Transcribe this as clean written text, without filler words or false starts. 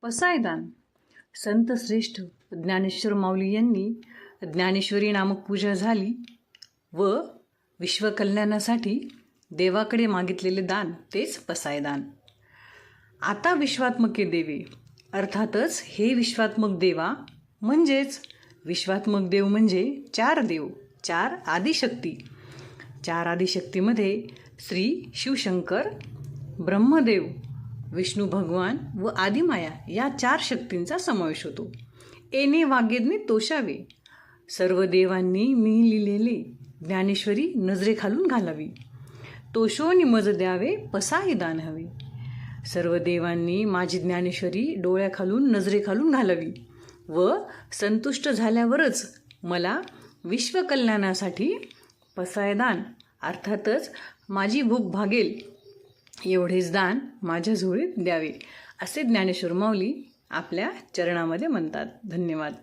पसायदान. संत श्रेष्ठ ज्ञानेश्वर माऊली यांनी ज्ञानेश्वरी नामक पूजा झाली व विश्वकल्याणासाठी देवाकडे मागितलेले दान तेच पसायदान. आता विश्वात्मके देवे, अर्थातच हे विश्वात्मक देवा म्हणजेच विश्वात्मक देव म्हणजे चार देव, चार आदिशक्ती. चार आदिशक्तीमध्ये श्री शिवशंकर, ब्रह्मदेव, विष्णू भगवान व आदिमाया या चार शक्तींचा समावेश होतो. एने वागेदने तोषावे, सर्व देवांनी मी लिहिलेले ज्ञानेश्वरी नजरेखालून घालावी. तोषोनी मज द्यावे पसायदान हवे, सर्व देवांनी माझी ज्ञानेश्वरी डोळ्याखालून नजरेखालून घालावी व संतुष्ट झाल्यावरच मला विश्वकल्याणासाठी पसायदान अर्थातच माझी भूक भागेल एवढेच दान माझ्या झोळीत द्यावे, असे ज्ञानेश्वर माऊली आपल्या चरणामध्ये म्हणतात. धन्यवाद.